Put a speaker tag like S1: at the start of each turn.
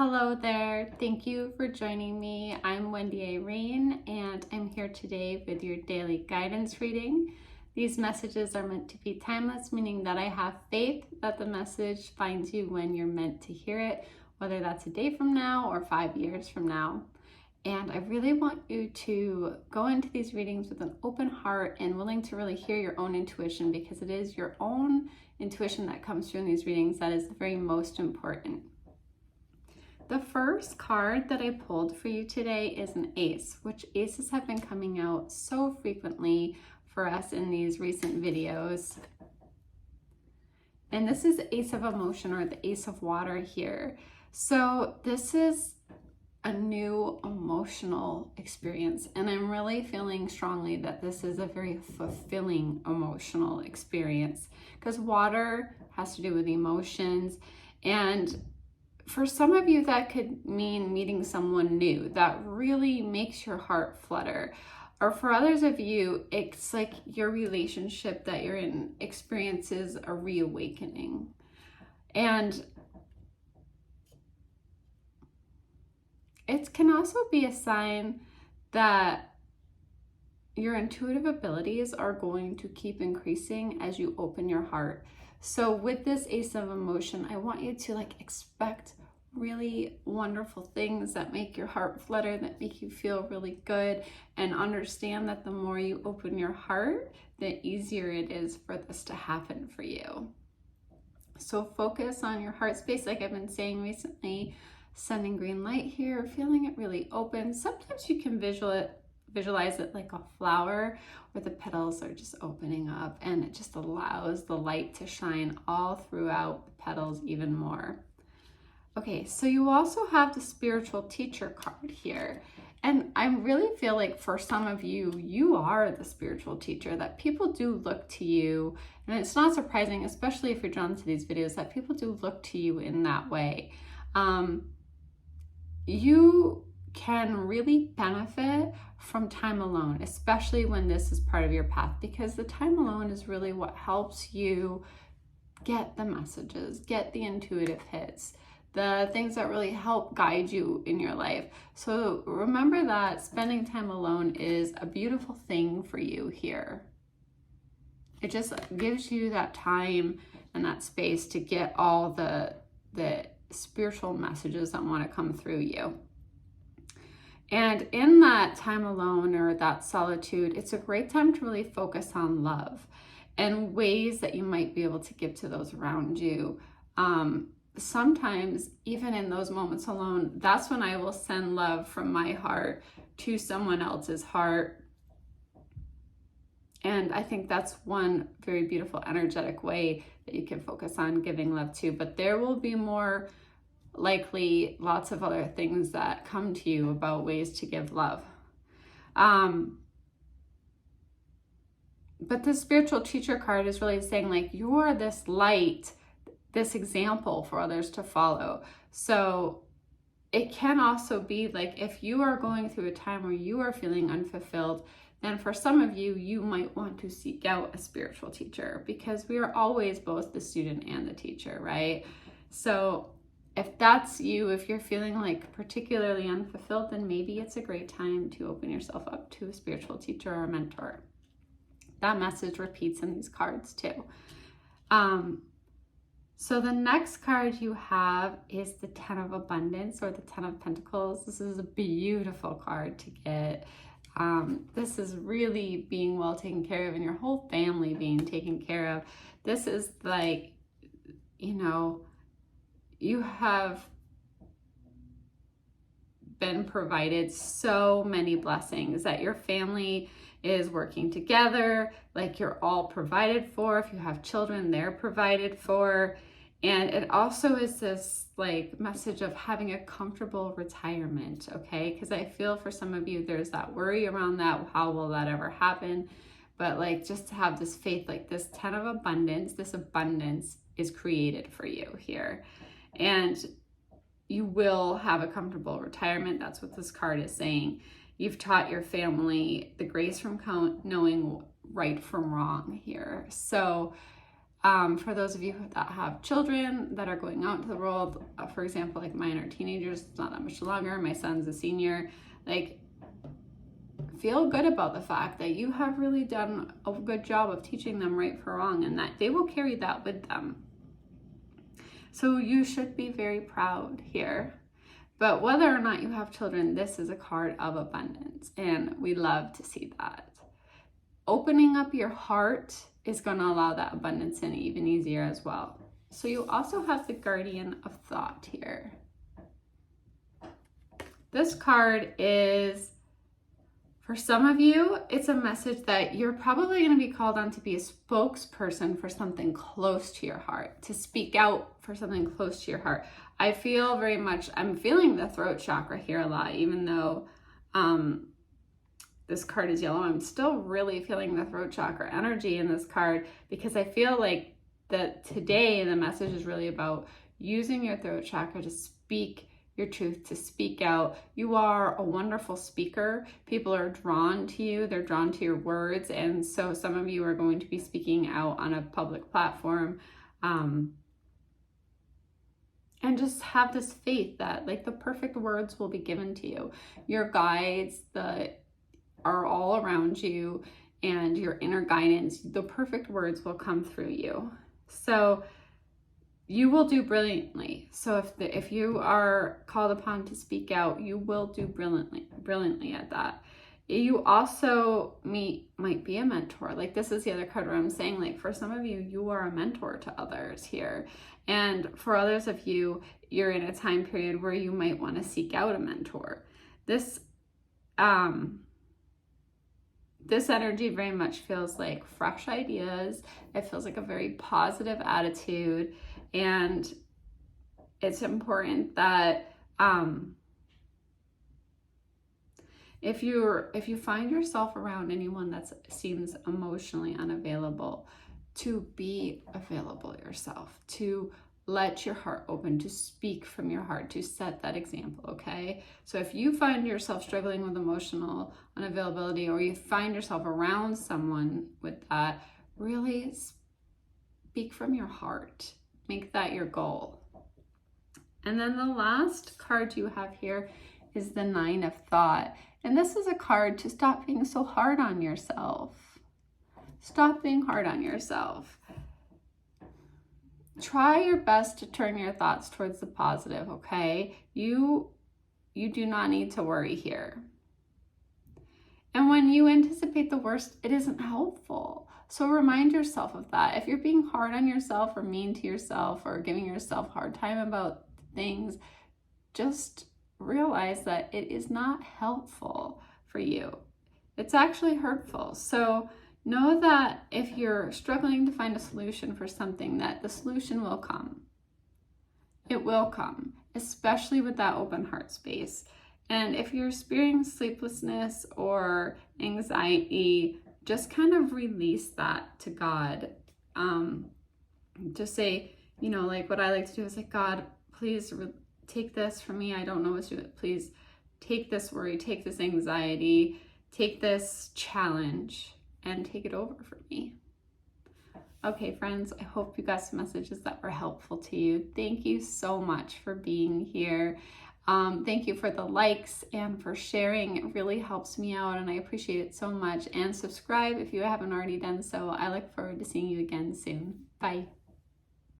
S1: Hello there. Thank you for joining me. I'm Wendy A. Rain, and I'm here today with your daily guidance reading. These messages are meant to be timeless, meaning that I have faith that the message finds you when you're meant to hear it, whether that's a day from now or 5 years from now. And I really want you to go into these readings with an open heart and willing to really hear your own intuition, because it is your own intuition that comes through in these readings that is the very most important. The first card that I pulled for you today is an ace, which aces have been coming out so frequently for us in these recent videos. And this is the Ace of Emotion, or the Ace of Water here. So this is a new emotional experience, and I'm really feeling strongly that this is a very fulfilling emotional experience, because water has to do with emotions, and for some of you that could mean meeting someone new that really makes your heart flutter, or for others of you it's like your relationship that you're in experiences a reawakening. And it can also be a sign that your intuitive abilities are going to keep increasing as you open your heart. So with this Ace of Emotion, I want you to expect really wonderful things that make your heart flutter, that make you feel really good, and understand that the more you open your heart, the easier it is for this to happen for you. So focus on your heart space, like I've been saying recently, sending green light here, feeling it really open. Sometimes you can visualize it like a flower where the petals are just opening up, and it just allows the light to shine all throughout the petals even more. Okay, so you also have the Spiritual Teacher card here. And I really feel like for some of you, you are the spiritual teacher, that people do look to you. And it's not surprising, especially if you're drawn to these videos, that people do look to you in that way. You can really benefit from time alone, especially when this is part of your path, because the time alone is really what helps you get the messages, get the intuitive hits, the things that really help guide you in your life. So remember that spending time alone is a beautiful thing for you here. It just gives you that time and that space to get all the spiritual messages that want to come through you. And in that time alone, or that solitude, it's a great time to really focus on love and ways that you might be able to give to those around you. Sometimes even in those moments alone, that's when I will send love from my heart to someone else's heart. And I think that's one very beautiful energetic way that you can focus on giving love to. But there will be more likely lots of other things that come to you about ways to give love. But the Spiritual Teacher card is really saying you're this light, this example for others to follow. So it can also be if you are going through a time where you are feeling unfulfilled, then for some of you, you might want to seek out a spiritual teacher, because we are always both the student and the teacher, right? So if that's you, if you're feeling particularly unfulfilled, then maybe it's a great time to open yourself up to a spiritual teacher or a mentor. That message repeats in these cards too. So the next card you have is the Ten of Abundance, or the Ten of Pentacles. This is a beautiful card to get. This is really being well taken care of, and your whole family being taken care of. This is you have been provided so many blessings, that your family is working together, you're all provided for. If you have children, they're provided for. And it also is this message of having a comfortable retirement, okay? Because I feel for some of you, there's that worry around that. How will that ever happen? But just to have this faith, this Ten of Abundance, this abundance is created for you here. And you will have a comfortable retirement. That's what this card is saying. You've taught your family the grace from knowing right from wrong here. So For those of you that have children that are going out into the world, for example, like mine are teenagers, it's not that much longer. My son's a senior. Like, feel good about the fact that you have really done a good job of teaching them right from wrong, and that they will carry that with them. So you should be very proud here. But whether or not you have children, this is a card of abundance, and we love to see that. Opening up your heart is going to allow that abundance in even easier as well. So you also have the Guardian of Thought here. This card is, for some of you, it's a message that you're probably going to be called on to be a spokesperson for something close to your heart, to speak out for something close to your heart. I feel very much, I'm feeling the throat chakra here a lot, even though this card is yellow. I'm still really feeling the throat chakra energy in this card, because I feel like that today the message is really about using your throat chakra to speak your truth, to speak out. You are a wonderful speaker. People are drawn to you. They're drawn to your words. And so some of you are going to be speaking out on a public platform. And just have this faith that like the perfect words will be given to you. Your guides are all around you, and your inner guidance, the perfect words will come through you. So you will do brilliantly. So if you are called upon to speak out, you will do brilliantly at that. You also might be a mentor. Like, this is the other card where I'm saying, like, for some of you, you are a mentor to others here. And for others of you, you're in a time period where you might want to seek out a mentor. This energy very much feels like fresh ideas. It feels like a very positive attitude. And it's important that if you find yourself around anyone that seems emotionally unavailable, to be available yourself, to let your heart open, to speak from your heart, to set that example, okay? So if you find yourself struggling with emotional unavailability, or you find yourself around someone with that, really speak from your heart. Make that your goal. And then the last card you have here is the Nine of Thought. And this is a card to stop being so hard on yourself. Stop being hard on yourself. Try your best to turn your thoughts towards the positive, okay? You do not need to worry here. And when you anticipate the worst, it isn't helpful. So remind yourself of that. If you're being hard on yourself or mean to yourself or giving yourself a hard time about things, just realize that it is not helpful for you. It's actually hurtful. So know that if you're struggling to find a solution for something, that the solution will come. It will come, especially with that open heart space. And if you're experiencing sleeplessness or anxiety, just kind of release that to God. Just say, like what I like to do is like, God, please take this from me. I don't know what to do. Please take this worry, take this anxiety, take this challenge, and take it over for me. Okay, friends, I hope you got some messages that were helpful to you. Thank you so much for being here. Thank you for the likes and for sharing. It really helps me out, and I appreciate it so much. And subscribe if you haven't already done so. I look forward to seeing you again soon. Bye.